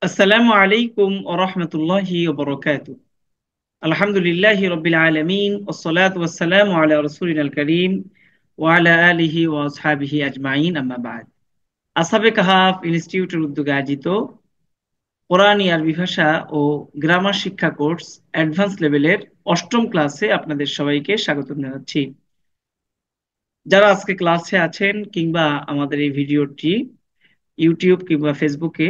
আসসালামু আলাইকুম ওয়া রাহমাতুল্লাহি ওয়া বারাকাতুহু। আলহামদুলিল্লাহি রাব্বিল আলামিন ওয়াসসালাতু ওয়াসসালামু আলা রাসূলিল কারীম ওয়া আলা আলিহি ওয়া আসহাবিহি আজমাইন, আম্মা বা'দ। আসহাবে কাহাফ ইনস্টিটিউটের উদ্যোগে আয়োজিত কোরআনী আরবি ভাষা ও গ্রামার শিক্ষা কোর্স অ্যাডভান্স লেভেলের অষ্টম ক্লাসে আপনাদের সবাইকে স্বাগত জানাচ্ছি। যারা আজকে ক্লাসে আছেন কিংবা আমাদের এই ভিডিওটি ইউটিউব কিংবা ফেসবুকে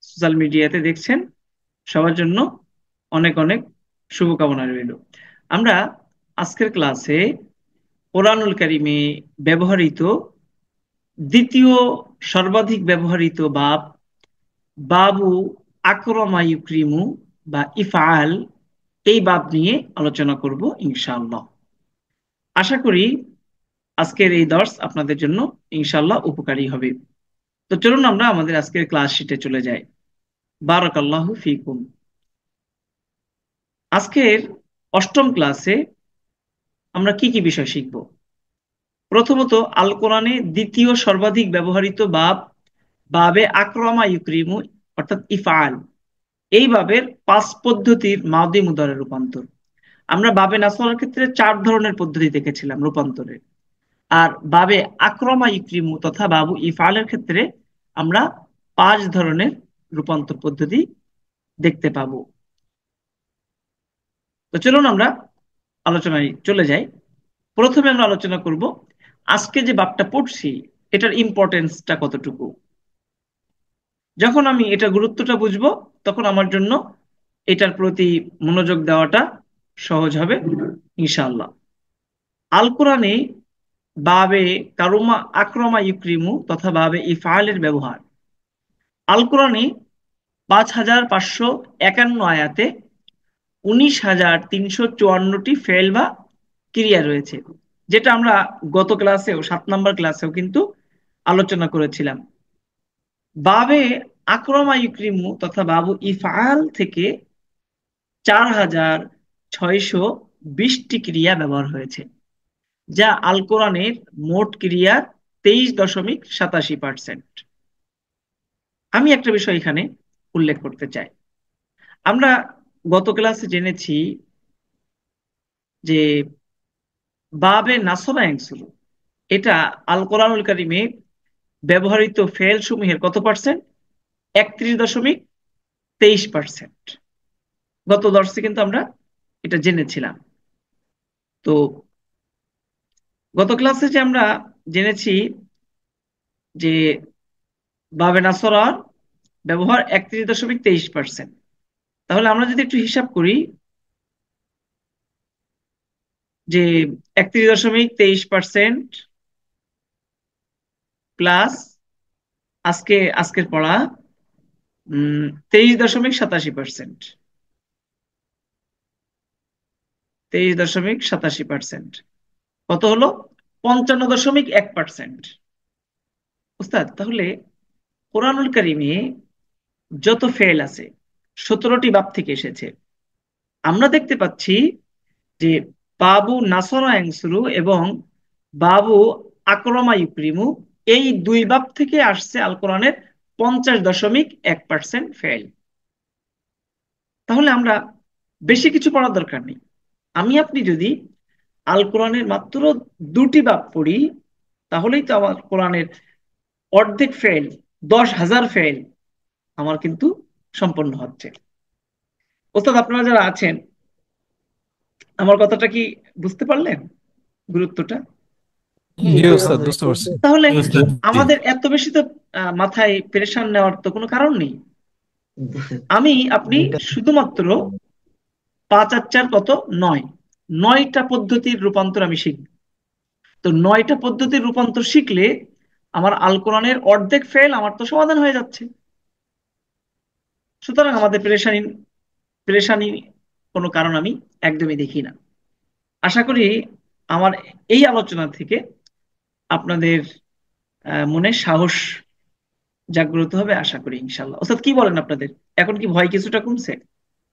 সোশ্যাল মিডিয়াতে দেখছেন, সবার জন্য অনেক অনেক শুভকামনা রইল। আমরা আজকের ক্লাসে কোরআনুল কারিমে ব্যবহৃত দ্বিতীয় সর্বাধিক ব্যবহৃত বাব, বাবু আকরমা ইউক্রিমু বা ইফআল, এই বাব নিয়ে আলোচনা করব ইনশাআল্লাহ। আশা করি আজকের এই দর্স আপনাদের জন্য ইনশাআল্লাহ উপকারী হবে। তো চলুন আমরা আমাদের আজকের ক্লাস শিটে চলে যাই। বারাকাল্লাহু ফিকুম। আজকের অষ্টম ক্লাসে আমরা কি কি বিষয় শিখব? প্রথমত, আল কোরআনে দ্বিতীয় সর্বাধিক ব্যবহৃত বাব, বাবে আকরামা ইউক্রিমু অর্থাৎ ইফআল, এই বাবের পাঁচ পদ্ধতির মাদি মুদারে রূপান্তর। আমরা বাবে নাসরার ক্ষেত্রে চার ধরনের পদ্ধতি দেখেছিলাম রূপান্তরের, আর বাবে আকরামা ইউক্রিমু তথা বাবু ইফআলের ক্ষেত্রে আমরা পাঁচ ধরনের রূপান্তর পদ্ধতি দেখতে পাবো। তো চলুন আমরা আলোচনায় চলে যাই। প্রথমে আমরা আলোচনা করব আজকে যে বাবটা পড়ছি এটার ইম্পর্টেন্সটা কতটুকু। যখন আমি এটা গুরুত্বটা বুঝবো, তখন আমার জন্য এটার প্রতি মনোযোগ দেওয়াটা সহজ হবে ইনশাআল্লাহ। আল কোরআনে বাবে কারুমা আক্রমা ইউক্রিমু তথা বাবে ইফআলের ব্যবহার। আল কোরআনে 5551 আয়াতে 19,354টি ফেল বা ক্রিয়া রয়েছে, যেটা আমরা গত ক্লাসেও 7 নম্বর ক্লাসেও কিন্তু আলোচনা করেছিলাম। বাবে আকরমা ইউক্রিমু তথা বাবু ইফআল থেকে 4,620টি ক্রিয়া ব্যবহার হয়েছে, যা আল কোরআনের মোট ক্রিয়ার 23.87%। আমি একটা বিষয় এখানে উল্লেখ করতে চাই। আমরা গত ক্লাসে জেনেছি যে বাবে নাসরা ইয়ানসুরু, এটা আল কোরআনুল কারিমে ব্যবহৃত ফেল সমূহের কত পার্সেন্ট? 31.23%। গত দর্শে কিন্তু আমরা এটা জেনেছিলাম। তো গত ক্লাসে যে আমরা জেনেছি যে বাবে নাসরার ব্যবহার 31.23%, তাহলে আমরা যদি একটু হিসাব করি যে 31.23% প্লাস আজকের পড়া 23.87%, 23.87% কত হলো? 55.1%। উস্তাদ, তাহলে কোরআনুল কারিমে যত ফেল আছে 17টি বাব থেকে এসেছে। আমরা দেখতে পাচ্ছি যে বাবু নাসরা ইয়ানসুরু এবং বাবু আকরমা ইউক্রিমু, এই দুই বাব থেকে আসছে আল কোরআনের 50.1% ফেল। তাহলে আমরা বেশি কিছু পড়ার দরকার নেই। আমি আপনি যদি আল কোরআনের মাত্র দুটি বাব পড়ি, তাহলেই তো আমার কোরআনের অর্ধেক ফেল, 10,000 ফেল আমার কিন্তু সম্পন্ন হচ্ছে। ওস্তাদ, আপনারা যারা আছেন, আমার কথাটা কি বুঝতে পারলেন গুরুত্বটা? জি ওস্তাদ, বুঝতে পারছি। তাহলে জি ওস্তাদ, জি। আমাদের এত বেশি তো মাথায় প্রেশার নেওয়ার তো কোনো কারণ নেই। আমি আপনি শুধুমাত্র 5 আর 4 কত? 9, 9টা পদ্ধতির রূপান্তর আমি শিখব। তো 9টা পদ্ধতির রূপান্তর শিখলে আমার আল কোরআনের অর্ধেক ফেল আমার তো সমাধান হয়ে যাচ্ছে। সুতরাং আমাদের পেরেশানি পেরেশানি কোনো কারণ আমি একদমই দেখি না। আশা করি আমার এই আলোচনা থেকে আপনাদের মনে সাহস জাগ্রত হবে, আশা করি ইনশাল্লাহ। ওস্তাদ, কি বলেন আপনাদের? এখন কি ভয় কিছুটা কমছে?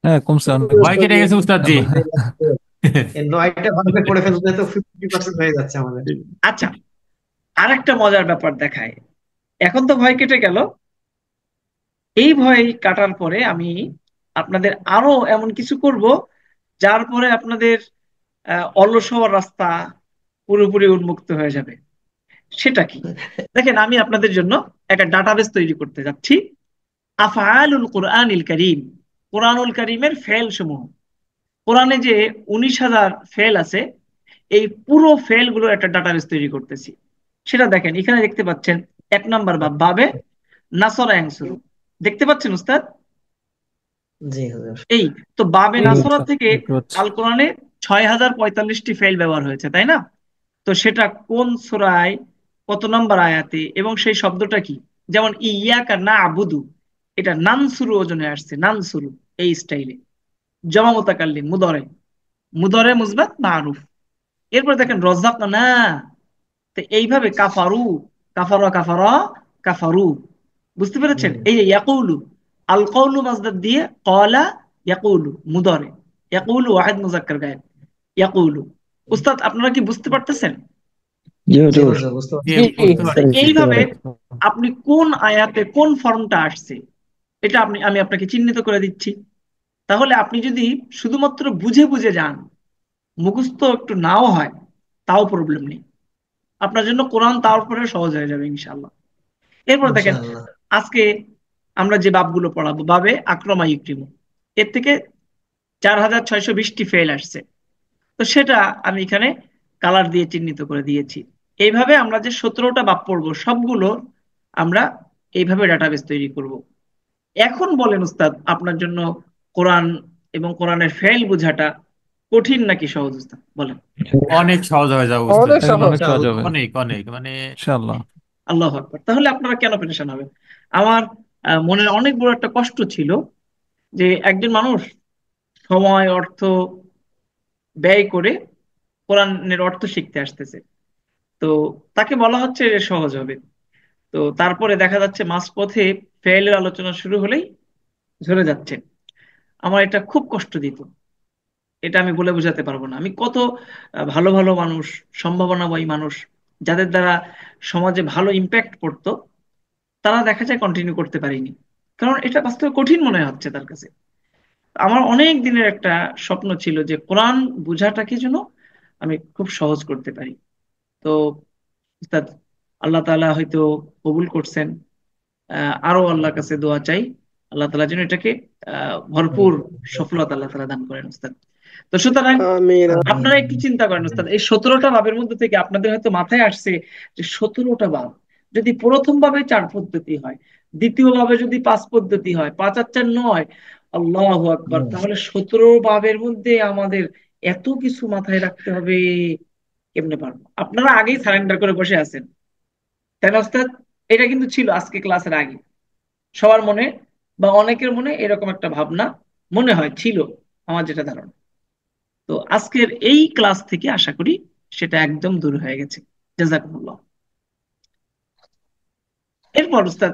হ্যাঁ, কমছে, অনেক ভয় কমছে। কেটে গেছে উস্তাদ, জি। আল্লাহ। এই 9টা ভাবে করে ফেললে তো 50% হয়ে যাচ্ছে আমাদের। আচ্ছা, আর একটা মজার ব্যাপার দেখায়। এখন তো ভয় কেটে গেল, এই ভয় কাটার পরে আমি আপনাদের আরো এমন কিছু করব যার পরে আপনাদের অলস হওয়ার রাস্তা পুরোপুরি উন্মুক্ত হয়ে যাবে। সেটা কি? দেখেন, আমি আপনাদের জন্য একটা ডাটাবেস তৈরি করতে যাচ্ছি। আফআলুল কোরআনিল কারীম, কোরআনুল কারীমের ফেল সমূহ। কোরআনে যে 19,000 ফেল আছে, এই পুরো ফেল গুলোর একটা ডাটাবেস তৈরি করতেছি। সেটা দেখেন, এখানে দেখতে পাচ্ছেন 1 নম্বর বাবে নাসরা ইয়ানসুরু। দেখতে পাচ্ছেন উস্তাদ? জি হুজুর। এই তো বাবে জি নাসরা উস্তাদ, থেকে দেখতে পাচ্ছি। আল কোরআনে 6,045টি ফেল ব্যবহার হয়েছে, তাই না? তো সেটা কোন সূরায়, কত নম্বর আয়াতে, এবং সেই শব্দটা কি? যেমন ইয়াকা না আবুদু, এটা নানসুরু ওজনে আসছে, নানসুরু এই স্টাইলে। জমা মুতাকাল্লিম, মুদরে, মুদরে মুসবাত মারুফ। এরপর দেখেন রযাকনা, তো এইভাবে কাফারু, কাফারা কাফারা কাফারু। বুঝতে পেরেছেন? হুম। এই যে ইয়াকুলু, আল কওলু মাসদার দিয়ে ক্বালা ইয়াকুলু, মুদরে, ইয়াকুলু ওয়াহিদ মুযাক্কার গায়েব, ইয়াকুলু। উস্তাদ, আপনারা কি বুঝতে পারতেছেন? জি জি হুজুর। হুজুর, বুঝতে জি পারছি। বুঝতে তো পারছি। এইভাবে আপনি কোন আয়াতে কোন ফর্মটা আসছে, এটা আমি আপনাকে চিহ্নিত করে দিচ্ছি। তাহলে আপনি যদি শুধুমাত্র বুঝে বুঝে যান, মুখস্থ একটু নাও হয়, তাও প্রবলেম নেই, আপনার জন্য কোরআন তারপরে সহজ হয়ে যাবে ইনশাআল্লাহ। এরপর দেখেন, ইনশাআল্লাহ। আজকে আমরা যে বাবগুলো পড়াবো, বাবে আক্রমা ইউক্রিমু, এর থেকে 4,620টি ফেল আসছে। তো সেটা আমি এখানে কালার দিয়ে চিহ্নিত করে দিয়েছি। এইভাবে আমরা যে 17টা বাব পড়বো, সবগুলো আমরা এইভাবে ডাটাবেস তৈরি করব। এখন বলেন উস্তাদ, আপনার জন্য কোরআন এবং কোরআনের ফেল বোঝাটা কঠিন নাকি সহজ? উস্তাদ বলেন। অনেক সহজ হয়ে যাবে বুঝতে অনেক পারছি। অনেক সহজ হবে অনেক অনেক মানে ইনশাআল্লাহ। আল্লাহ আকবার। তাহলে আপনারা কেন পেরেশান হবেন? আমার মনের অনেক বড় একটা কষ্ট ছিল যে একজন মানুষ সময় অর্থ ব্যয় করে কোরআনের অর্থ শিখতে আসতেছে, তো তাকে বলা হচ্ছে যে সহজ হবে। তো তারপরে দেখা যাচ্ছে মাঝপথে ফেলের আলোচনা শুরু হলেই ঝরে যাচ্ছে। আমার এটা খুব কষ্ট দিত। এটা আমি বলে বোঝাতে পারবো না। আমি কত ভালো ভালো মানুষ, সম্ভাবনাময়ী মানুষ, যাদের দ্বারা সমাজে ভালো ইম্প্যাক্ট পড়তো, তারা দেখা যায় কন্টিনিউ করতে পারিনি, কারণ এটা বাস্তবে কঠিন মনে হচ্ছে তার কাছে। আমার অনেক দিনের একটা স্বপ্ন ছিল যে কোরআন বোঝাটাকে যেন আমি খুব সহজ করতে পারি। তো উস্তাদ, আল্লাহ তাআলা হয়তো কবুল করছেন। আরো আল্লাহর কাছে দোয়া চাই, আল্লাহ তাআলা যেন এটাকে ভরপুর সফলতা আল্লাহ তাআলা দান করেন উস্তাদ। তো সুতরাং আমিন। আপনারা একটু চিন্তা করেন উস্তাদ, এই 17টা বাবের মধ্যে থেকে আপনাদের হয়তো মাথায় আসছে যে 17টা বাব, যদি প্রথম ভাবে 4 পদ্ধতি হয়, দ্বিতীয় ভাবে যদি 5 পদ্ধতি হয়, 5 আর 4 9, আল্লাহু আকবার, তাহলে 17 বাবের মধ্যে আমাদের এত কিছু মাথায় রাখতে হবে, কেমনে পারবো? আপনারা আগেই সারেন্ডার করে বসে আছেন, তাই না উস্তাদ? এটা কিন্তু ছিল আজকে ক্লাসের আগে সবার মনে, বা অনেকের মনে এরকম একটা ভাবনা মনে হয় ছিল, আমার যেটা ধারণা। তো আজকের এই ক্লাস থেকে আশা করি সেটা একদম দূর হয়ে গেছে। জাযাকুমুল্লাহ। এরপর উস্তাদ,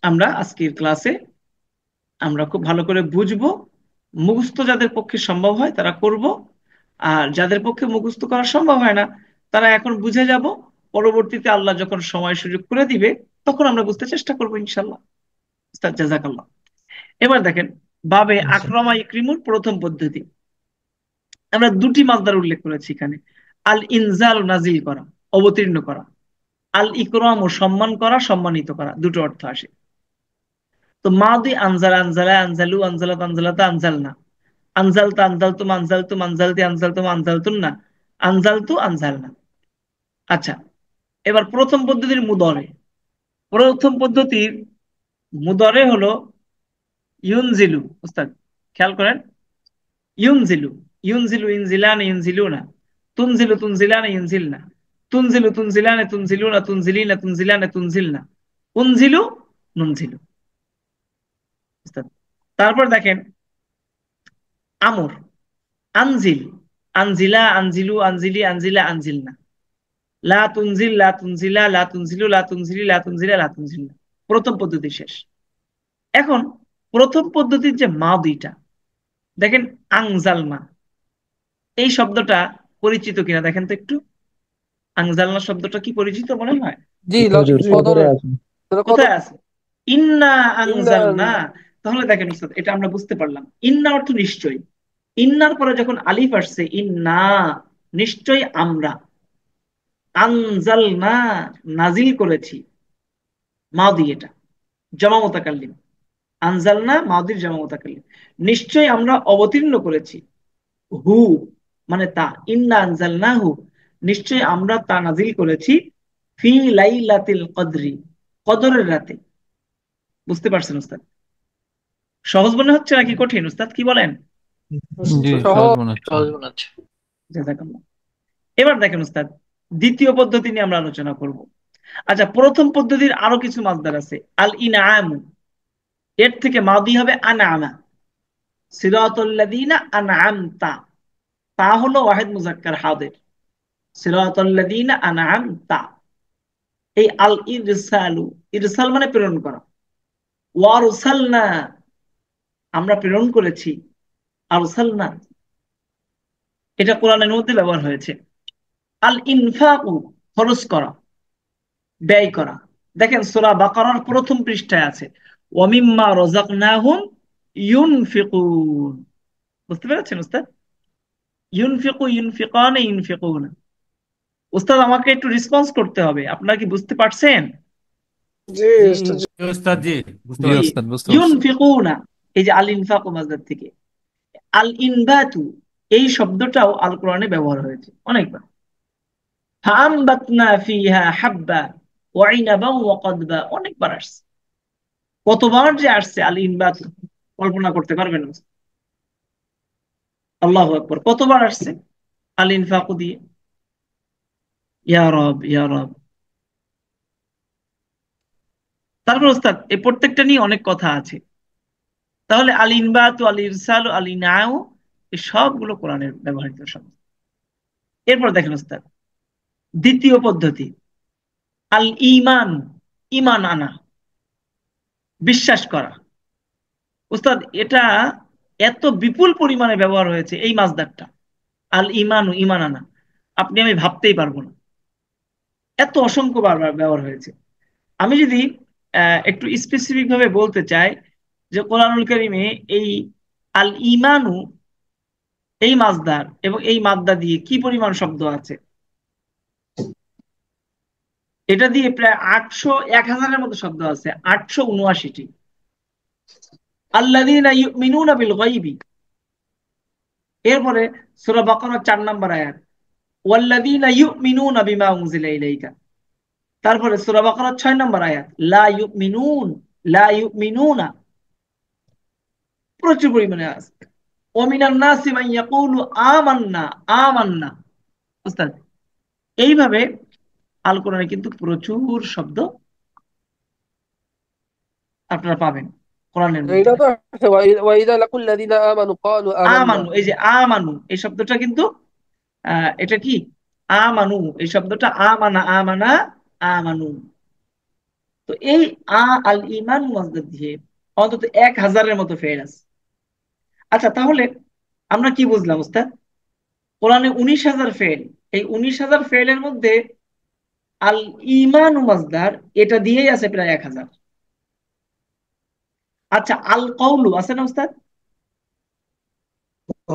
আমরা আজকের ক্লাসে আমরা খুব ভালো করে বুঝবো, মুখস্থ যাদের পক্ষে সম্ভব হয় তারা করব, আর যাদের পক্ষে মুখস্থ করা সম্ভব হয় না তারা এখন বুঝে যাব, পরবর্তীতে আল্লাহ যখন সময় সুযোগ করে দিবে তখন আমরা বুঝতে চেষ্টা করবো ইনশাল্লাহ। উস্তাদ জাযাকাল্লাহ। এবার দেখেন, বাবে আক্রমা ইকরিমুর প্রথম পদ্ধতি, আমরা দুটি মাসদার উল্লেখ করেছি এখানে। আল ইনজাল, নাজিল করা, অবতীর্ণ করা। আল ইকরাম, ও সম্মান করা, সম্মানিত করা, দুটো অর্থ আসে। তো মাদি আনজালা, আনজালা, আনজালু, আনজালাত, আনজালাতা, আনজালনা, আনজালতা, আনজালতুম, আনজালতুম, আনজালতি, আনজালতুম, আনজালতুন্না, আনজালতু, আনজালনা। আচ্ছা, এবার প্রথম পদ্ধতির মুদরে। প্রথম পদ্ধতির মুদরে হলো ইউনজিলু। উস্তাদ খেয়াল করেন, ইউনজিলু, ইউনজিলু, ইনজিলান, ইনজিলুনা, তুনজিলু, তুনজিলান, ইনজিলনা, তুনজিলু, তুনজিলান, তুনজিলুনা, তুনজিলিনা, তুনজিলান, তুনজিলনা, উনজিলু, নুনজিলু। উস্তাদ, তারপর দেখেন আমর, আনজিল, আনজিলা, আনজিলু, আনজিলি, আনজিলা, আনজিলনা, লা তুনজিল, লা তুনজিলা, লা তুনজিলু, লা তুনজিলি, লা তুনজিলা, লা তুনজিলনা। প্রথম পদ্ধতি শেষ। এখন প্রথম পদ্ধতির যে মা দুইটা দেখেন, আংজালনা, এই শব্দটা পরিচিত কিনা দেখেন তো একটু। আংজালনা শব্দটা কি পরিচিত মনে হয়? জি হুজুর, সদরে আছে। কোথায় আছে? ইন্না আনজালনা, ইন্না তাহলে দেখেন উস্তাদ, এটা আমরা বুঝতে পারলাম ইন্না অর্থ নিশ্চয়ই। ইন্নার পরে যখন আলিফ আসছে, ইন্না নিশ্চয়ই আমরা, আনজালনা নাজিল করেছি, মাদি এটা জমা মুতাকাল্লিম, আনজালনা মাদির জমা মুতাকাল্লিম, নিশ্চয়ই আমরা অবতীর্ণ করেছি, হু মানে তা, ইন্না আনজালনাহু নিশ্চয়ই আমরা তা নাজিল করেছি, ফি লাইলাতিল কদরি কদরের রাতে। বুঝতে পারছেন উস্তাদ? সহজ মনে হচ্ছে নাকি কঠিন উস্তাদ, কি বলেন? জি সহজ সহজ মনে হচ্ছে। সহজ মনে হচ্ছে। জাযাকাল্লাহ। এবার দেখেন উস্তাদ, দ্বিতীয় পদ্ধতি নিয়ে আমরা আলোচনা করব। আচ্ছা, প্রথম পদ্ধতির আরো কিছু মাসদার আছে। আল ইনআম, এর থেকে মাদি হবে আনআমা, সিরাতাল্লাযীনা আনআমতা, তা হলো ওয়াহিদ মুযাক্কার হাদির, সিরাতাল্লাযীনা আনআমতা। এই আল ইরসালু, ইরসাল মানে প্রেরণ করা, ওয়ারসালনা আমরা প্রেরণ করেছি, আরসালনা এটা কোরআনের মধ্যে ব্যবহার হয়েছে। আল ইনফাকু খরচ করা, ব্যয় করা। দেখেন সূরা বাকারার প্রথম পৃষ্ঠায় আছে, ওয়ামিম্মা রাযাকনাহুম ইউনফিকুন। বুঝতে পেরেছেন উস্তাদ? ইউনফিকু, ইউনফিকানে, ইউনফিকুনা। উস্তাদ আমাকে একটু রেসপন্স করতে হবে, আপনারা কি বুঝতে পারছেন? জি জি উস্তাদ জি। ওস্তাদ, জি বুঝতে জি জি, পারছি। ওস্তাদ বুঝতে পারছি। ইউনফিকুনা, এই যে আল ইনফাকু মাসদার থেকে। আল ইনবাতু, এই শব্দটাও আল কোরআনে ব্যবহার হয়েছে অনেকবার। ফাআমবাতনা ফিহা হাব্বা ওয়া ইনাবা ওয়া কদবা, অনেকবার আসছে। কতবার যে আসছে আল ইনবাতু, কল্পনা করতে পারবেন না। আল্লাহু আকবার, কতবার আসছে আল ইনফাকু দিয়ে, ইয়া রব ইয়া রব। তারপর ওস্তাদ এই প্রত্যেকটা নিয়ে অনেক কথা আছে। তাহলে আল ইনবাতু, আল ইরসালু, আল ইনাউ, এই সবগুলো কোরআনের ব্যবহৃত শব্দ। এরপর দেখেন ওস্তাদ, দ্বিতীয় পদ্ধতি আল ঈমান, ঈমান আনা, বিশ্বাস করা। উস্তাদ এটা এত বিপুল পরিমাণে ব্যবহার হয়েছে এই মাসদারটা, আল ঈমানু, ঈমান আনা, আপনি আমি ভাবতেই পারবো না, এত অসংখ্য বার ব্যবহার হয়েছে। আমি যদি একটু স্পেসিফিক ভাবে বলতে চাই যে কোরআনুল কারীমে এই আল ঈমানু, এই মাসদার এবং এই মাদ্দা দিয়ে কি পরিমাণ শব্দ আছে, এটা দিয়ে প্রায় 1000-এর মতো শব্দ আছে, 879টি। আল্লাযীনা ইউমিনুনা বিল গায়বি, এরপরে সূরা বাকারার 4 নম্বর আয়াত, ওয়াল্লাযীনা ইউমিনুনা বিমা উনজিলা ইলাইকা। তারপরে সূরা বাকারার 6 নম্বর আয়াত, লা ইউমিনুন, লা ইউমিনুনা, প্রচুর পরিমাণে আছে। ওয়ামিনান নাসি মান ইয়াকুলু আমান্না, আমান্না। বুঝলেন? এইভাবে আল কোরআনে কিন্তু প্রচুর শব্দ আপনারা পাবেন কোরআনের মধ্যে। এটা তো আছে, ওয়াইদা লাকুল লাযিনা আমানু ক্বালু আমান্না। আমানু, এই যে আমানু এই শব্দটা কিন্তু এটা কি আমানু, এই শব্দটা আমানা, আমানা, আমানু। তো এই আল ইমান মসজিদ দিয়ে অন্তত 1000-এর মতো ফেল আছে। আচ্ছা, তাহলে আমরা কি বুঝলাম উস্তাদ? কোরআনে 19,000 ফেল, এই 19,000 ফেলের মধ্যে আল ইমান মসদার এটা দিয়েই আছে প্রায় 1000। আচ্ছা, আল কওলু আছে না উস্তাদ?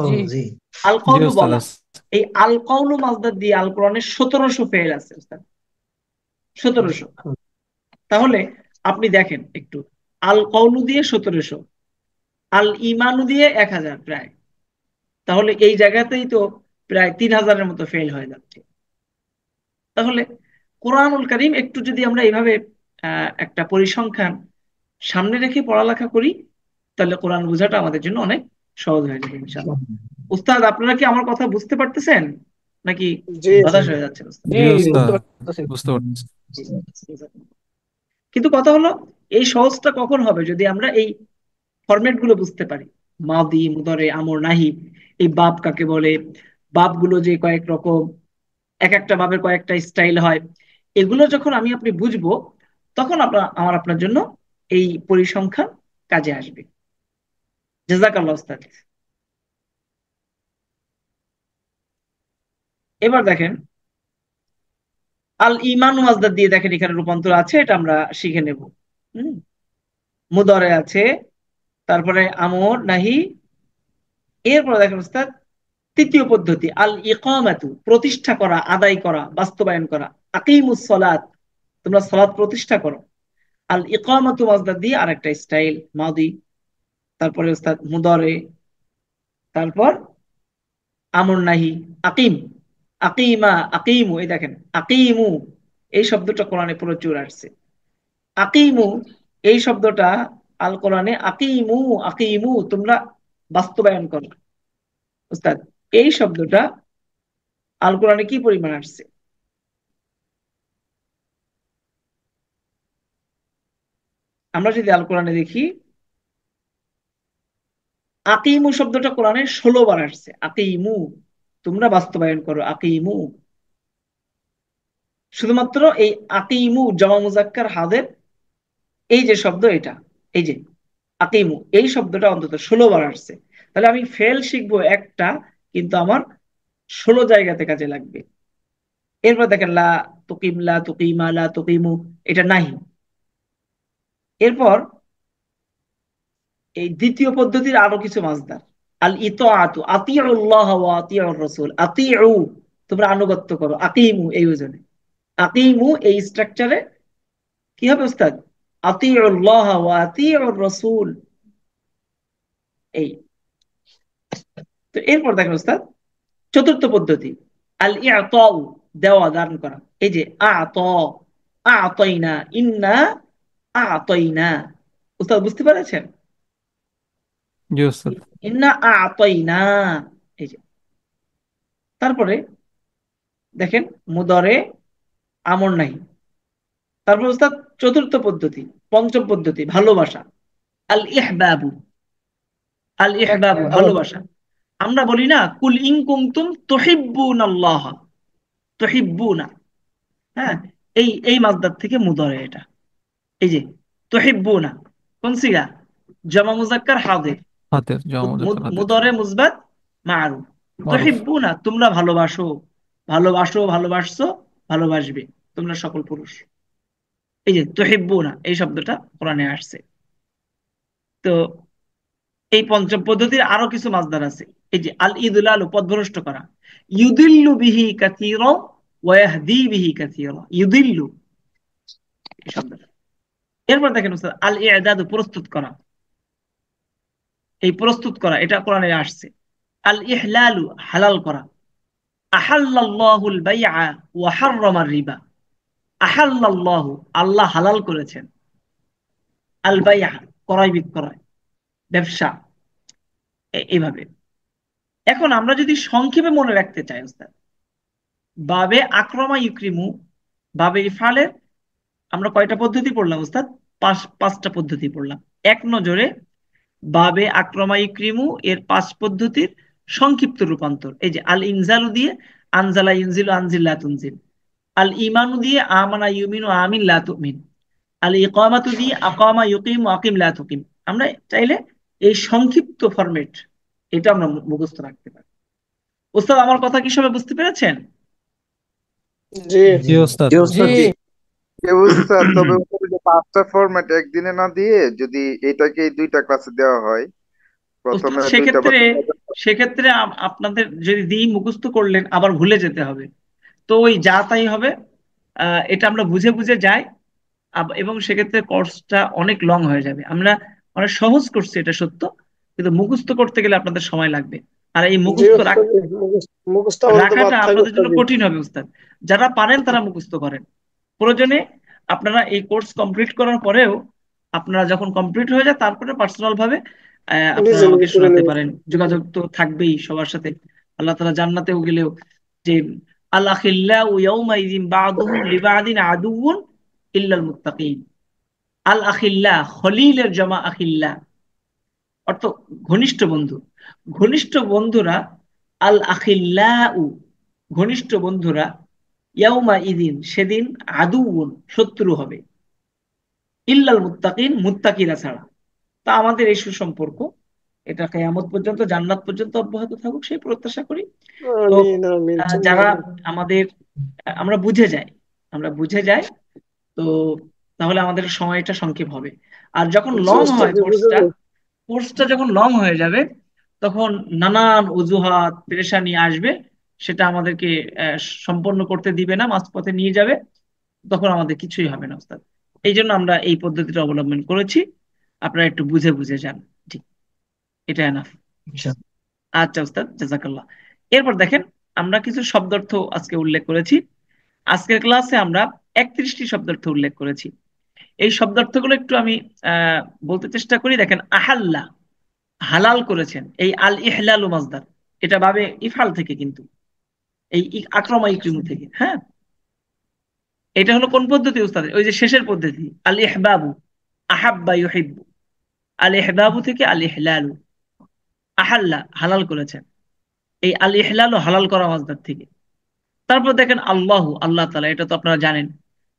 জি জি। আল জি কওলু ওস্তাদ বলা, আছে। এই আল কওলু মসদার দিয়ে আল কোরআনে 1700 ফেল আছে উস্তাদ, 1700। তাহলে আপনি দেখেন একটু, আল কওলু দিয়ে 1700, আল ইমানু দিয়ে 1000 প্রায়, তাহলে এই জায়গাতেই তো প্রায় 3000-এর মতো ফেল হয়ে যাচ্ছে। তাহলে কোরআনুল কারীম একটু যদি আমরা এইভাবে একটা পরিসংখ্যান সামনে রেখে পড়ালেখা করি, তাহলে কোরআন বোঝাটা আমাদের জন্য অনেক সহজ হয়ে যাবে ইনশাআল্লাহ। উস্তাদ আপনারা কি আমার কথা বুঝতে পারতেছেন নাকি জি জি হতাশ হয়ে যাচ্ছেন উস্তাদ? জি জি বুঝতে ওস্তাদ পারতেছি। বুঝতে পারছি। কিন্তু কথা হলো, এই সহজটা কখন হবে যদি আমরা এই ফরম্যাট গুলো বুঝতে পারি। মাদি, মুদারে, আমর, নাহি, এই বাব কাকে বলে, বাবগুলো যে কয়েক রকম, এক একটা ভাবে কয়েকটা স্টাইল হয়, এগুলো যখন আমি আপনি বুঝবো, তখন আপনার জন্য এই পরিসংখ্যান কাজে আসবে। জাযাকাল্লাহ উস্তাদ। এবার দেখেন আল ইমান ওয়াজদাদ দিয়ে দেখেন এখানে রূপান্তর আছে, এটা আমরা শিখে নেব। হুম মুদরে আছে, তারপরে আমর নাহি। এরপরে দেখেন উস্তাদ, তৃতীয় পদ্ধতি আল ইকামাতু, প্রতিষ্ঠা করা, আদায় করা, বাস্তবায়ন করা। আকিমুস সালাত, তোমরা সালাত প্রতিষ্ঠা করো। আল ইকামাতু মাজদার দিয়ে আরেকটা স্টাইল মাদি, তারপরে উস্তাদ মুদরে, তারপর আমর নাহি। আকিম, আকিমা, আকিমু, এই দেখেন আকিমু, এই শব্দটা কোরআনে প্রচুর আসছে। আকিমু এই শব্দটা আল কোরআনে আকিমু, আকিমু তোমরা বাস্তবায়ন করো। উস্তাদ এই শব্দটা আল কোরআনে কি পরিমাণ আসছে? আমরা যদি আল কোরআনে দেখি, আকিমু শব্দটা কোরআনে 16 বার আসছে। আকিমু, তোমরা বাস্তবায়ন করো, আকিমু। শুধুমাত্র এই আকিমু জমা মুজাক্কার হাদের এই যে শব্দ, এটা এই যে আকিমু, এই শব্দটা অন্তত 16 বার আসছে। তাহলে আমি ফেল শিখবো একটা, কিন্তু আমার 16 জায়গাতে কাজে লাগবে। এরপর দেখেন লা তুকিম, লা তুকিমা, লা তুকিমু, এটা নাহি। এরপর এই দ্বিতীয় পদ্ধতির আরো কিছু মাসদার। আল ইতাআতু, আতিউল্লাহ ওয়া আতিউর রাসূল, আতিউ তোমরা আনুগত্য করো, আকিমু এই ওজনে। আকিমু এই স্ট্রাকচারে কি হবে উস্তাদ? আতিউল্লাহ ওয়া আতিউর রাসূল। এই তো এরপর দেখেন উস্তাদ, চতুর্থ পদ্ধতি আল ইআতাউ, দেওয়া, দান করা। এই যে আ'তা, আ'তাইনা, ইন্না আ'তাইনা। উস্তাদ বুঝতে পেরেছেন? জি ওস্তাদ। ইন্না আ'তাইনা, এই যে। তারপরে দেখেন মুদরে, আমর নাই। তারপর উস্তাদ চতুর্থ পদ্ধতি, পঞ্চম পদ্ধতি ভালোবাসা। আল ইহবাবু, আল ইহবাবু ভালোবাসা। আমরা বলি না কুল ইন কুনতুম তুহিব্বুনাল্লাহ, তুহিব্বুনা, হ্যাঁ, এই মাসদার থেকে মুদরে এটা। এই যে তুহিব্বুনা কোন সিগা? জমা মুজাক্কার হাদির, হাতের জমা মুজাক্কার হাতের মুদরে মুসবাত মারুফ। মারুফ। তুহিব্বুনা তোমরা ভালোবাসো, ভালোবাসো, ভালোবাসছো, ভালোবাসবে তোমরা সকল পুরুষ। এই যে তুহিব্বুনা এই শব্দটা কোরআনে আসছে। তো এই পঞ্চম পদ্ধতির আরো কিছু মাসদার আছে। এই যে আল ইদলালু, পথভ্রষ্ট করা। ইউদিল্লু বিহি কাসীরা ওয়া ইয়াহদি বিহি কাসীরা, ইউদিল্লু এই শব্দটা। এরপর দেখেন উস্তাদ আল ই'দাদু, প্রস্তুত করা। এই প্রস্তুত করা এটা কোরআনে আসছে। আল ইহলালু, হালাল করা। আহাল্লাল্লাহুল বাইআ ওয়া হাররামার রিবা। আহাল্লাল্লাহু, আল্লাহ হালাল করেছেন। আল বাইআ, ক্রয় বিক্রয়, ব্যবসা, এইভাবে। এখন আমরা যদি সংক্ষেপে মনে রাখতে চাই উস্তাদ, বাবে আক্রমা ইউক্রিমু, বাবে ইফালের আমরা কয়টা পদ্ধতি পড়লাম উস্তাদ? পাঁচটা পদ্ধতি পড়লাম এক নজরে। বাবে আক্রমা ইউক্রিমু এর 5 পদ্ধতির সংক্ষিপ্ত রূপান্তর। এই যে আল ইনজালু দিয়ে আনজালা ইনজিলু, আনজিল্লা তুনজিল। আল ইমানু দিয়ে আমানা ইউমিনু, আমিন লা তুমিন। আল ইকামাতু দিয়ে আকামা ইউকিমু, আকিম লা তুকিম। আমরা চাইলে এই সংক্ষিপ্ত ফরম্যাট এটা আমরা মুখস্থ রাখতে পারি। ওস্তাদ আমার কথা কি সবাই বুঝতে পেরেছেন? জি জি ওস্তাদ। জি ওস্তাদ, জি জি। বুঝছেন? তবে ওখানে যে 5টা ফরম্যাট একদিনে না দিয়ে যদি এটাকে 2টা ক্লাসে দেওয়া হয়, ওস্তাদ প্রথমে 2টা সেক্ষেত্রে, সেক্ষেত্রে আপনাদের যদি দিই মুখস্থ করলেন আবার ভুলে যেতে হবে, তো ওই যা তাই হবে। এটা আমরা বুঝে বুঝে যাই, এবং সেক্ষেত্রে কোর্সটা অনেক লং হয়ে যাবে। আমরা অনেক সহজ করছি, এটা সত্য, কিন্তু মুখস্থ করতে গেলে আপনাদের সময় লাগবে। আর এই জি মুখস্থ ওস্তাদ, মুখস্থ আমাদের তো রাখাটা বাদ থাকে আপনাদের জন্য ওস্তাদ। কঠিন হবে উস্তাদ। যারা পারেন তারা মুখস্থ করেন। প্রয়োজনে আপনারা এই কোর্স কমপ্লিট করার পরেও, আপনারা যখন কমপ্লিট হয়ে যায় তারপরে পার্সোনাল ভাবে আপনারা নিজে আমাকে নিজে করে শোনাতে নেব। পারেন। যোগাযোগ তো থাকবেই সবার সাথে। আল্লাহ তাআলা জান্নাতেও গেলেও যে আল আখিল্লাউ ইয়াউমাইযিন বা'দুহুম লিবা'দিন আদুউন ইল্লাল মুত্তাকিন। আল আখিল্লা, খলিলের জমা আখিল্লা, অর্থ ঘনিষ্ঠ বন্ধু। ঘনিষ্ঠ বন্ধুরা, আল আখিল্লাউ ঘনিষ্ঠ বন্ধুরা, ইয়াউমা ইদিন সেদিন, আদুউন শত্রু হবে, ইল্লাল মুত্তাকিন মুত্তাকিরা ছাড়া। তা আমাদের এই সুসম্পর্ক এটা কিয়ামত পর্যন্ত, জান্নাত পর্যন্ত অব্যাহত থাকুক সেই প্রত্যাশা করি। তো আমিন আমিন সুম্মা যারা আমিন। আমাদের আমরা বুঝে যাই, আমরা বুঝে যাই। তো তাহলে আমাদের সময়টা সংক্ষেপ হবে। আর যখন আচ্ছা লং ওস্তাদ হয় কোর্সটা যখন লং হয়ে যাবে, তখন নানান অজুহাত পেরেশানি আসবে, সেটা আমাদেরকে সম্পন্ন করতে দিবে না, মাঝপথে নিয়ে যাবে, তখন আমাদের কিছুই হবে না ওস্তাদ। এই জন্য আমরা এই পদ্ধতিটা অবলম্বন করেছি। আপনারা একটু বুঝে বুঝে যান। ঠিক, এটা এনাফ। ইনশাআল্লাহ। আচ্ছা ওস্তাদ, জাজাকাল্লাহ। এরপর দেখেন, আমরা কিছু শব্দার্থ আজকে উল্লেখ করেছি। আজকের ক্লাসে আমরা 31টি শব্দার্থ উল্লেখ করেছি। এই শব্দার্থগুলো একটু আমি বলতে চেষ্টা করি। দেখেন, আহাল্লা, হালাল করেছেন, এই আল ইহলালু মাজদার, এটা ভাবে ইফআল থেকে, কিন্তু এই আক্রমা ইকরিমু থেকে। হ্যাঁ, এটা হলো কোন পদ্ধতি উস্তাদ? ওই যে শেষের পদ্ধতি, আল ইহবাবু, আহাব্বা ইউহিব্বু, আল ইহবাবু থেকে আল ইহলালু। আহাল্লা, হালাল করেছেন, এই আল ইহলালু হালাল করা মাজদার থেকে। তারপর দেখেন আল্লাহু, আল্লাহ তাআলা, এটা তো আপনারা জানেন।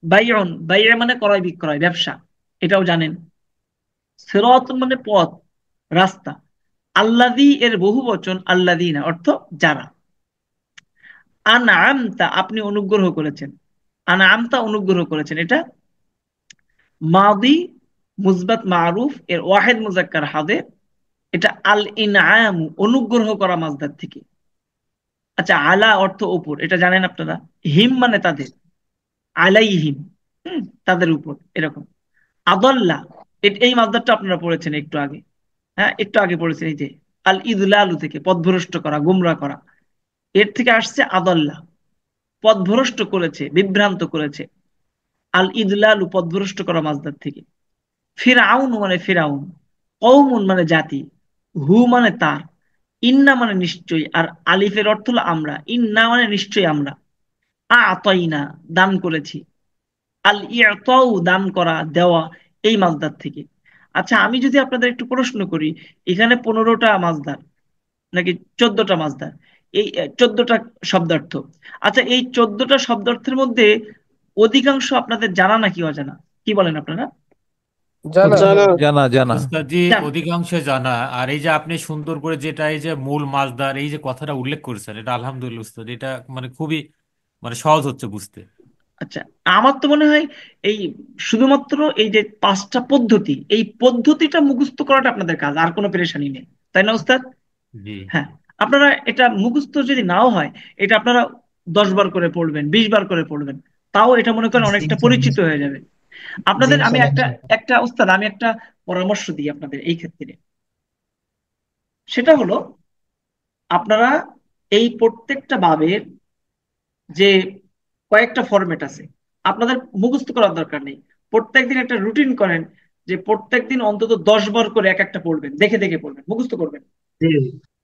বাইউন, বাই'a মানে ক্রয় বিক্রয়, ব্যবসা, এটাও জানেন। সিরাতুন মানে পথ, রাস্তা। আল্লাযী এর বহু বচন আল্লাযীনা, অর্থ যারা। আনআমতা, আপনি অনুগ্রহ করেছেন। আনআমতা, অনুগ্রহ করেছেন, এটা মাদি মুসবাত মারুফ এর ওয়াহিদ মুজাক্কার হাদের, এটা আল ইনআম, অনুগ্রহ করা মাজদার থেকে। আচ্ছা, আলা অর্থ উপর, এটা জানেন আপনারা। হিম মানে তাদের, আলাইহিম, তাদের উপর, এরকম। আদাল্লা, এই মাজদারটা আপনারা পড়েছেন একটু আগে। হ্যাঁ, একটু আগে পড়েছেন, এই যে আল ইদলালু থেকে, পথভ্রষ্ট করা, গুমরা করা, এর থেকে আসছে আদাল্লা, পথভ্রষ্ট করেছে, বিভ্রান্ত করেছে। আল ইদলালু, পথভ্রষ্ট করা মাজদার থেকে। ফিরআউন মানে ফিরাউন, কওমুন মানে জাতি, হু মানে তার, ইন্না মানে নিশ্চয়ই, আর আলিফের অর্থ হলো আমরা, ইন্না মানে নিশ্চয়ই আমরা। আতাইনা, দান করেছি। আল ইতাউ, দান করা, দেওয়া, এই মাজদার থেকে। আচ্ছা, আমি যদি আপনাদের একটু প্রশ্ন করি, এখানে 15টা মাজদার নাকি 14টা মাজদার, এই 14টা শব্দার্থ। আচ্ছা, এই 14টা শব্দার্থের মধ্যে অধিকাংশ আপনাদের জানা নাকি অজানা? কি বলেন আপনারা? জানা। জানা জানা। উস্তাদ জি, জানা। অধিকাংশে জানা। আর এই যে আপনি সুন্দর করে যেটা এই যে মূল মাসদার এই যে কথাটা উল্লেখ করেছেন, এটা আলহামদুলিল্লাহ উস্তাদ, এটা মানে খুবই মানে সহজ হচ্ছে বুঝতে। আচ্ছা, আমার তো মনে হয় এই শুধুমাত্র এই যে 5টা পদ্ধতি, এই পদ্ধতিটা মুখস্থ করাটা আপনাদের কাজ, আর কোনো পেরেশানি নেই, তাই না উস্তাদ? জি। হ্যাঁ, আপনারা এটা মুখস্থ যদি নাও হয়, এটা আপনারা 10 বার করে পড়বেন, 20 বার করে পড়বেন, তাও এটা মনে করেন অনেকটা পরিচিত হয়ে যাবে জি আপনাদের। আমি ইনশাআল্লাহ। একটা উস্তাদ, আমি একটা পরামর্শ দিই আপনাদের এই ক্ষেত্রে। সেটা হলো, আপনারা এই প্রত্যেকটা বাবের যে কয়েকটা ফরম্যাট আছে, আপনাদের মুখস্থ করার দরকার নেই। প্রত্যেকদিন একটা রুটিন করেন, যে প্রত্যেকদিন অন্তত 10 বার করে এক একটা পড়বেন, দেখে দেখে পড়বেন, মুখস্থ করবেন। জি,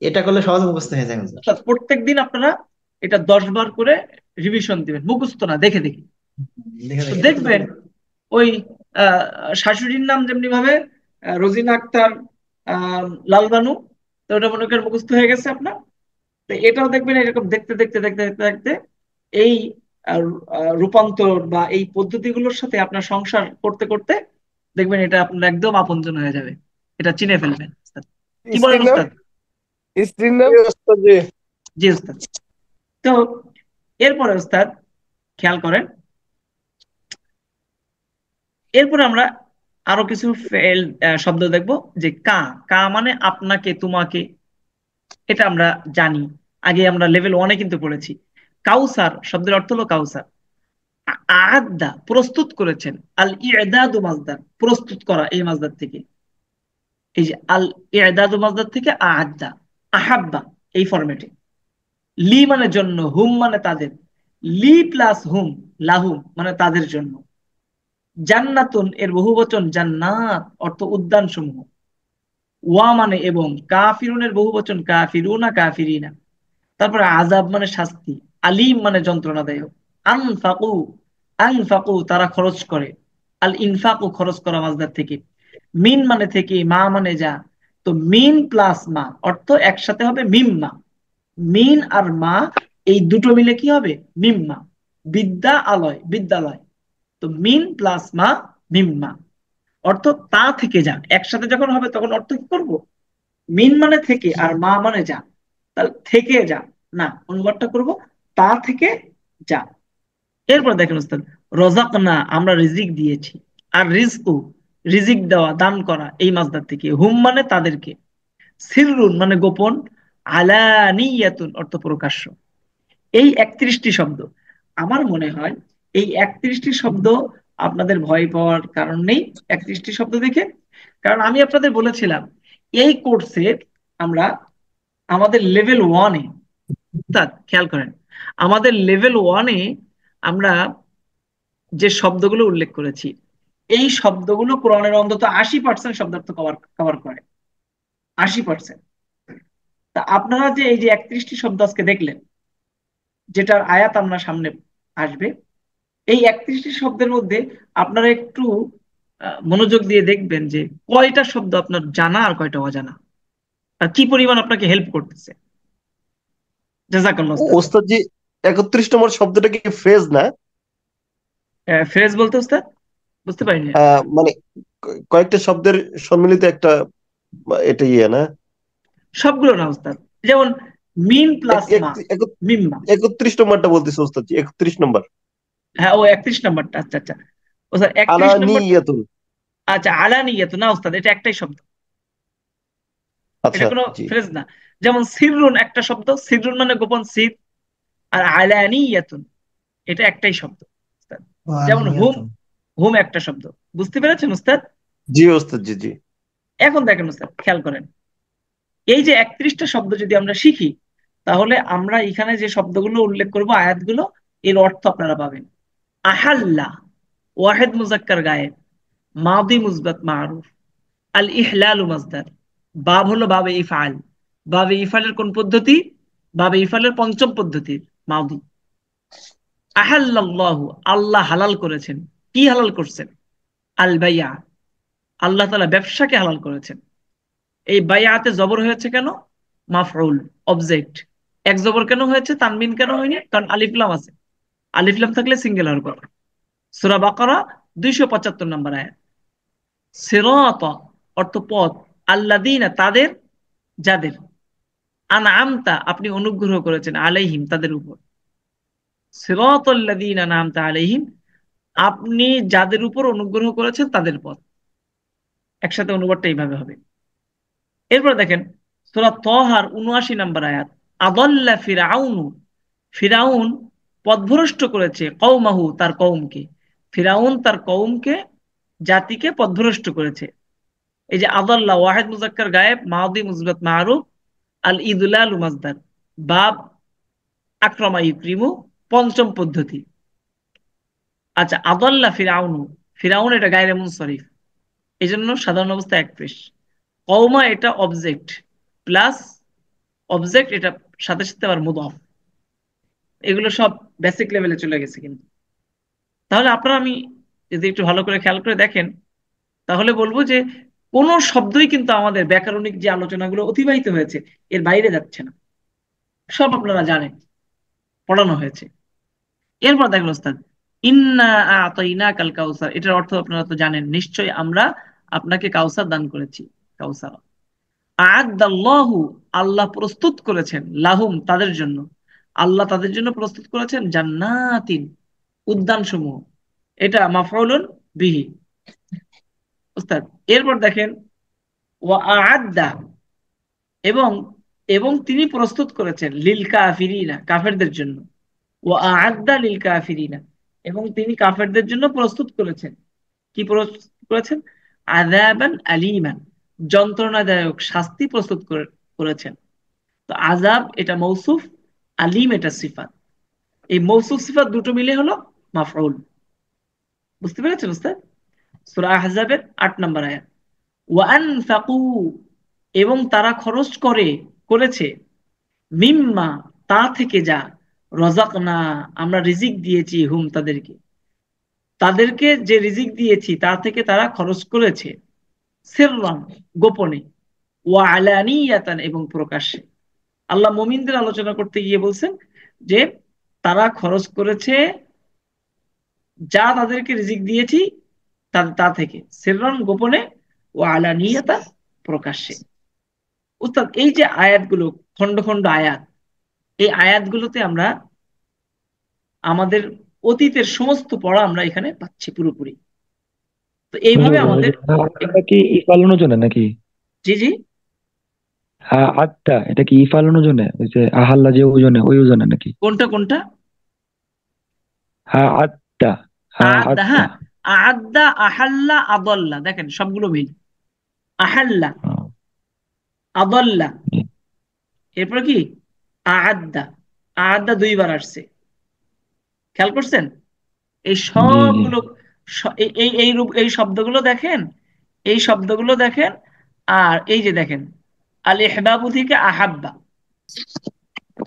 এটা করলে সহজ মুখস্থ হয়ে যায় হুজুর। প্রত্যেকদিন আপনারা এটা 10 বার করে রিভিশন দিবেন, মুখস্থ না, দেখে দেখে। দেখে তো দেখে। দেখবেন ওই শাশুড়ির নাম যেমনি ভাবে রোজিনা আক্তার, লালবানু, তো ওটা মনে করেন মুখস্থ হয়ে গেছে আপনার। তো এটাও দেখবেন এরকম দেখতে দেখতে দেখতে দেখতে দেখতে এই রূপান্তর বা এই পদ্ধতিগুলোর সাথে আপনার সংসার করতে করতে দেখবেন এটা আপনার একদম আপনজন হয়ে যাবে, এটা চিনে ফেলবেন। কি বলেন স্ত্রীর নাম, উস্তাদ? স্ত্রীর নাম। জি উস্তাদ। তো এরপরে উস্তাদ খেয়াল করেন, এরপরে আমরা আরো কিছু শব্দ দেখব। যে কা, কা মানে আপনাকে, তোমাকে, এটা আমরা জানি, আগে আমরা লেভেল 1-এ কিন্তু পড়েছি। কাউসার শব্দের অর্থ হলো কাউসার। আদা, প্রস্তুত করেছেন। আল ইদাদু মাজদার, প্রস্তুত করা, এই মাজদার থেকে। এই যে আল ইদাদু মাজদার থেকে আদা। আহাব্বা, এই ফরম্যাটে। লি মানে জন্য, হুম মানে তাদের, লি প্লাস হুম, লাহুম মানে তাদের জন্য। জান্নাতুন এর বহুবচন জান্নাত, অর্থ উদ্যান সমূহ। ওয়া মানে এবং, কাফিরুনের বহুবচন কাফিরুনা, কাফিরিনা। তারপরে আযাব মানে শাস্তি, আলিম মানে যন্ত্রণাদায়ক। আনফাকু, আনফাকু তারা খরচ করে। আল ইনফাকু, খরচ করা মাজদার থেকে। মিন মানে থেকে, মা মানে যা। তো মিন প্লাস মা অর্থ একসাথে হবে মিম্মা। মিন আর মা, এই দুটো মিলে কি হবে? মিম্মা। বিদ্যা আলয়, বিদ্যালয়। তো মিন প্লাস মা, মিম্মা, অর্থ তা থেকে যা। একসাথে যখন হবে তখন অর্থ কি করব? মিন মানে থেকে, আর মা মানে যা, তাহলে থেকে যা, না, অনুবাদটা করব তা থেকে যা। এরপর দেখেন উস্তাদ, রজাকনা, আমরা রিজিক দিয়েছি। আর রিজকু রিজিক দেওয়া দান করা এই মাসদার থেকে, হুম মানে তাদেরকে, সিররুন মানে গোপন, আলানিয়াতুন অর্থ প্রকাশ্য। এই 31টি শব্দ, আমার মনে হয় এই 31টি শব্দ আপনাদের ভয় পাওয়ার কারণ নেই 31টি শব্দ দেখে। কারণ আমি আপনাদের বলেছিলাম এই কোর্সে আমরা আমাদের লেভেল ওয়ানে, খেয়াল করেন, আমাদের লেভেল ওয়ানে আমরা যে শব্দগুলো উল্লেখ করেছি এই শব্দগুলো কোরআনের অন্তত 80% শব্দার্থ কভার কভার করে, 80%। তা আপনারা যে এই যে 31টি শব্দ আজকে দেখলেন, যেটার আয়াত আমরা সামনে আসবে, এই 31টি শব্দের মধ্যে আপনারা একটু মনোযোগ দিয়ে দেখবেন যে কয়টা শব্দ আপনার জানা আর কয়টা অজানা, আর কি পরিমাণ আপনাকে হেল্প করতেছে। জাযাকাল্লাহ উস্তাদ। ওস্তাদ জি, 31 নম্বর শব্দটা কি ফ্রেজ না? ফ্রেজ বলতে উস্তাদ বুঝতে পারিনি। মানে কয়েকটা শব্দের সম্মিলিত একটা, এটা ইয়ে না? সবগুলো না উস্তাদ, যেমন মিন প্লাস মা, মিম্মা। 31 নম্বরটা বলতেছে ওস্তাদ জি, 31 নম্বর। হ্যাঁ ও 31 নম্বরটা, আচ্ছা আচ্ছা ওস্তাদ 31 নম্বর। আলানিয়াতুন। আচ্ছা আলানিয়াত না উস্তাদ, এটা একটাই শব্দ, আচ্ছা এটা কোনো জি। ফ্রেজ না। যেমন সিররুন একটা শব্দ, সিররুন মানে গোপন সির, আর আলানিয়াতুন এটা একটাই শব্দ উস্তাদ। যেমন হুম, হুম একটা শব্দ, বুঝতে পেরেছেন উস্তাদ? জি ওস্তাদ জি জি। এখন দেখেন উস্তাদ, খেয়াল করেন, এই যে 31টা শব্দ যদি আমরা শিখি, তাহলে আমরা এখানে যে শব্দগুলো উল্লেখ করব আয়াতগুলো, এর অর্থ আপনারা পাবেন। আহাল্লা ওয়াহেদ মুজাক্কার গায়েব, মাদি মুসবাত মারুফ, আল ইহলালু মাসদার, বাব হলো বাবে ইফআল, বাবে ইফআলের কোন পদ্ধতি? বাবে ইফআলের পঞ্চম পদ্ধতির মাদি। আহাল্লাল্লাহু আল্লাহ হালাল করেছেন, কি হালাল করছেন? আল বাইয়া আল্লাহ তাআলা ব্যবসাকে হালাল করেছেন। এই বাইয়াতে জবর হয়েছে কেন? মাফউল, অবজেক্ট। এক জবর কেন হয়েছে, তানবিন কেন হয়নি? কারণ আলিফ লাম আছে, আলিফ লাম থাকলে সিঙ্গেল হওয়ার কথা। সূরা বাকারা 275 নম্বর আয়াত। সিরাতা অর্থ পথ, আল্লাযীনা তাদের, যাদের, আনআমতা আপনি অনুগ্রহ করেছেন, আলাইহিম তাদের উপর। সিরাতাল্লাযীনা আনআমতা আলাইহিম আপনি যাদের উপর অনুগ্রহ করেছেন তাদের পথ। একসাথে অনুবাদটা এইভাবে হবে। এরপর দেখেন সূরা তাহার 79 নম্বর আয়াত। আদাল্লা ফিরআউনু ফিরাউন পথভ্রষ্ট করেছে কওমাহু তার কওমকে, ফিরাউন তার কওমকে, জাতিকে পথভ্রষ্ট করেছে। এই যে আদাল্লা ওয়াহিদ মুজাক্কার গায়েব, মাদি মুসবাত মারুফ, আল ইদলালু মাসদার, বাব আকরামা ইউকরিমু পঞ্চম পদ্ধতি। আচ্ছা আদাল্লা ফিরাউনু, ফিরাউন এটা গায়রে মুনসরিফ, এই জন্য সাধারণ অবস্থা এক পেশ। কওমা এটা অবজেক্ট প্লাস অবজেক্ট, এটা সাথে সাথে আবার মুদাফ, এগুলো সব বেসিক লেভেলে চলে গেছে কিন্তু। তাহলে আপনারা, আমি যদি একটু ভালো করে খেয়াল করে দেখেন, তাহলে বলবো যে কোন শব্দই কিন্তু আমাদের ব্যাকরণিক যে আলোচনাগুলো অতিবাহিত হয়েছে এর বাইরে যাচ্ছে না, সব আপনারা জানেন, পড়ানো হয়েছে। এরপর দেখেন ওস্তাদ, ইন্না আতাইনাকাল কাউসার, এটার অর্থ আপনারা তো জানেন নিশ্চয়ই, আমরা আপনাকে কাউসার দান করেছি। কাউসার আ'আদ্দাল্লাহু আল্লাহ প্রস্তুত করেছেন, লাহুম তাদের জন্য, আল্লাহ তাদের জন্য প্রস্তুত করেছেন জান্নাতিন উদ্যান সমূহ, এটা মাফউলুন বিহি উস্তাদ। এরপর দেখেন ওয়া আ'আদ্দা এবং, এবং তিনি প্রস্তুত করেছেন লিল কাফিরিনা কাফেরদের জন্য, ওয়া আ'আদ্দা লিল কাফিরিনা এবং তিনি কাফেরদের জন্য প্রস্তুত করেছেন, কি প্রস্তুত করেছেন? আযাবান আলীমান যন্ত্রণাদায়ক শাস্তি প্রস্তুত করেছেন। তো আযাব এটা মৌসুফ, আলিম এটা সিফাত, এই মৌসুফ সিফাত দুটো মিলে হলো মাফউল। বুঝতে পেরেছেন উস্তাদ? সূরা আহজাবের 8 নম্বর আয়াত। ওয়া আনফাকু এবং তারা খরচ করেছে, মিম্মা তা থেকে যা, রাযাকনা আমরা রিজিক দিয়েছি, হুম তাদেরকে, তাদেরকে যে রিজিক দিয়েছি তা থেকে তারা খরচ করেছে, সিররান গোপনে, ওয়া আলানিয়াতান এবং প্রকাশ্যে। আল্লাহ মুমিনদের আলোচনা করতে গিয়ে বলছেন যে তারা খরচ করেছে যা তাদেরকে রিজিক দিয়েছি তা থেকে, সিররান গোপনে, ও আলানিয়াতা প্রকাশ্যে। উস্তাদ এই যে আয়াতগুলো, খন্ড খন্ড আয়াত, এই আয়াতগুলোতে আমরা আমাদের অতীতের সমস্ত পড়া আমরা এখানে পাচ্ছি পুরোপুরি। তো এইভাবে ওই আমাদের যে আটটা কি ই ফালানোর জন্য নাকি? জি জি আটটা এটা কি ই ফালানোর জন্য, ওই যে আহাল্লা যে ওজনে ওই ওজনে নাকি? কোনটা কোনটা আটটা আদা, আটটা হ্যাঁ, আদা, আহাল্লা, আদল্লা, দেখেন সবগুলো মিল। আহাল্লা, আদল্লা, জি এরপর কি আদা, আদা দুইবার আসছে, খেয়াল করছেন? এই জি জি সবগুলো এই শব্দগুলো দেখেন, এই শব্দগুলো দেখেন। আর এই যে দেখেন আল ইহবাবু থেকে আহাব্বা,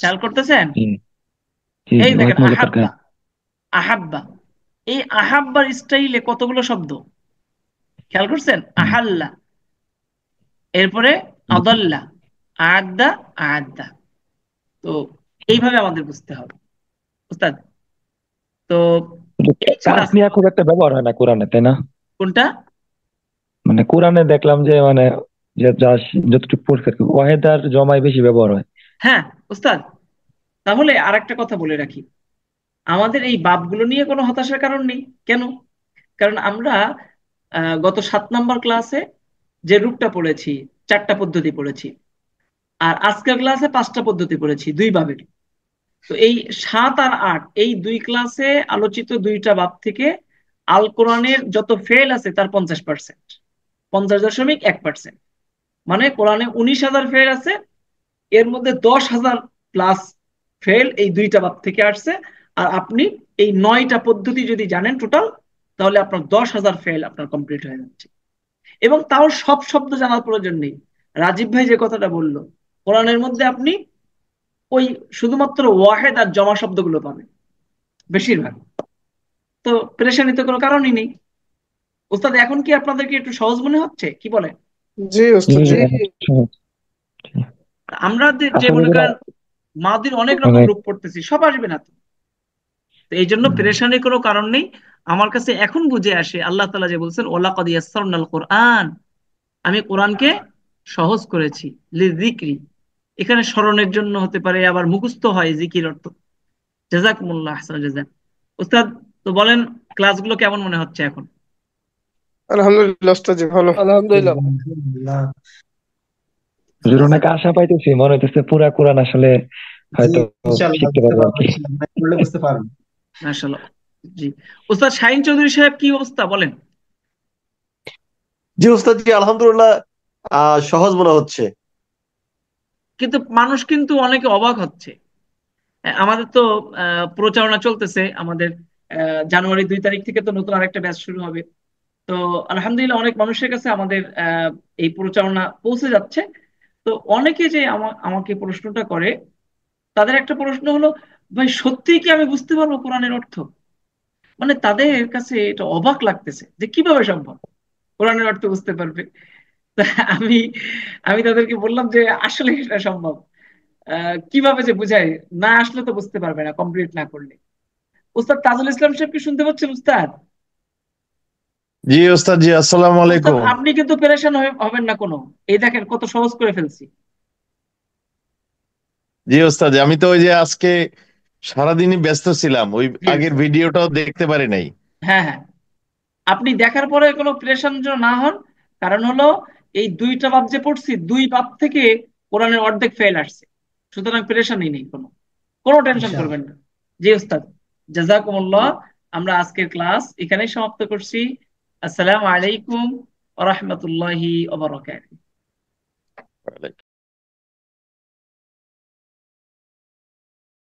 খেয়াল করতেছেন? জি জি এই জি দেখেন ওয়াজমুল আহাব্বা, আহাব্বা, এই আহাব্বার স্টাইলে কতগুলো শব্দ, খেয়াল করছেন? আহাল্লা, এরপরে আদাল্লা, আদা, আদা। তো এইভাবে আমাদের বুঝতে হবে উস্তাদ। তো এই ছিল তাসনিয়া খুব একটা ব্যবহার হয় না কোরআনে, তাই না? কোনটা? মানে কোরআনে দেখলাম যে মানে যে যা যতটুকু পড়ছে আর কি, ওয়াহেদ আর জমাই বেশি ব্যবহার হয়। হ্যাঁ উস্তাদ, তাহলে আরেকটা কথা বলে রাখি, আমাদের এই বাপগুলো নিয়ে কোনো হতাশার কারণ নেই। কেন? কারণ আমরা গত 7 নম্বর ক্লাসে যে রূপটা পড়েছি, 4টা পদ্ধতি পড়েছি, আর আজকের ক্লাসে 5টা পদ্ধতি পড়েছি দুই বাবের। তো এই 7 আর 8 এই দুই ক্লাসে আলোচিত দুইটা বাব থেকে আল কোরআনের যত ফেল আছে তার 50%, 50.1%। মানে কোরআনে 19,000 ফেল আছে, এর মধ্যে 10,000 প্লাস ফেল এই দুইটা বাব থেকে আসছে। আর আপনি এই 9টা পদ্ধতি যদি জানেন টোটাল, তাহলে আপনার 10,000 ফেল আপনার কমপ্লিট হয়ে যাচ্ছে। এবং তাও সব শব্দ জানার প্রয়োজন নেই। রাজীব ভাই যে কথাটা বললো, কোরআনের মধ্যে আপনি ওই শুধুমাত্র ওয়াহেদ আর জমা শব্দগুলো পাবেন বেশিরভাগ। তো পেরেশানিতে কোনো কারণই নেই। ওস্তাদ এখন কি আপনাদেরকে একটু সহজ মনে হচ্ছে, কি বলে? জি ওস্তাদ জি। অনেক সহজ। আমরা যে আসলে মনে যেটা করেন মাদির অনেক রকম অনেক রূপ পড়তেছি, সব আসবে না তো। তো এই জন্য পেরেশানির কোনো কারণ নেই। আমার কাছে এখন বুঝে আসে আল্লাহ তাআলা যে বলছেন ওয়ালাকাদ ইয়াসসারনাল কোরআন, আমি কোরআনকে সহজ করেছি লিযিকরি। এখানে স্মরণের জন্য হতে পারে, আবার মুখস্থ হয় জিকির অর্থ। জাযাকুমুল্লাহ আহসানাল জাযা। উস্তাদ, তো বলেন ক্লাসগুলো কেমন মনে হচ্ছে এখন? আলহামদুলিল্লাহ ওস্তাদ জি, ভালো আলহামদুলিল্লাহ। আলহামদুলিল্লাহ। হুজুর অনেক আশা পাইতেছি, মনে হইতেছে পুরা কোরআন আসলে জি হয়তো ইনশাআল্লাহ শিখতে বুঝতে পারবো আর পারবো কি। ইনশাআল্লাহ, পড়লে বুঝতে পারবো। মাশাআল্লাহ। জি, উস্তাদ শাহিন চৌধুরী সাহেব কি অবস্থা বলেন? জি ওস্তাদ জি আলহামদুলিল্লাহ, সহজ মনে হচ্ছে। কিন্তু মানুষ কিন্তু অনেকে অবাক হচ্ছে। আমাদের তো প্রচারণা চলতেছে, আমাদের জানুয়ারি 2 তারিখ থেকে তো নতুন আরেকটা ব্যাচ শুরু হবে। তো আলহামদুলিল্লাহ অনেক মানুষের কাছে আমাদের এই প্রচারণা পৌঁছে যাচ্ছে। তো অনেকে যে আমাকে প্রশ্নটা করে, তাদের একটা প্রশ্ন হলো, ভাই সত্যিই কি আমি বুঝতে পারবো কোরআনের অর্থ? মানে তাদের কাছে এটা অবাক লাগতেছে যে কিভাবে সম্ভব কোরআনের অর্থ বুঝতে পারবে। তা আমি আমি তাদেরকে বললাম যে আসলে এটা সম্ভব। কিভাবে যে বুঝাই, না আসলে তো বুঝতে পারবে না কমপ্লিট না করলে। উস্তাদ তাজুল ইসলাম সাহেব কি শুনতে পাচ্ছেন উস্তাদ? জি ওস্তাদ জি, আসসালামু উস্তাদ আলাইকুম। আপনি কিন্তু পেরেশান হবেন না কোনো, এই দেখেন কত সহজ করে ফেলছি। জি ওস্তাদ জি, আমি তো ওই যে আজকে সারাদিনই ব্যস্ত ছিলাম, ওই জি আগের উস্তাদ। ভিডিওটাও দেখতে পারি নাই। হ্যাঁ হ্যাঁ, আপনি দেখার পরে কোনো পেরেশান যেন না হন। কারণ হলো এই দুইটা বাব যে পড়ছি, দুই বাব থেকে কোরআনের অর্ধেক ফেল আসছে। সুতরাং পেরেশানি নেই, কোনো কোনো টেনশন ইনশাআল্লাহ। করবেন না। জি উস্তাদ, জাযাকুমুল্লাহ। আমরা আজকের ক্লাস এখানেই সমাপ্ত করছি। আসসালামু আলাইকুম ওয়া রাহমাতুল্লাহি ওয়া বারাকাতুহু।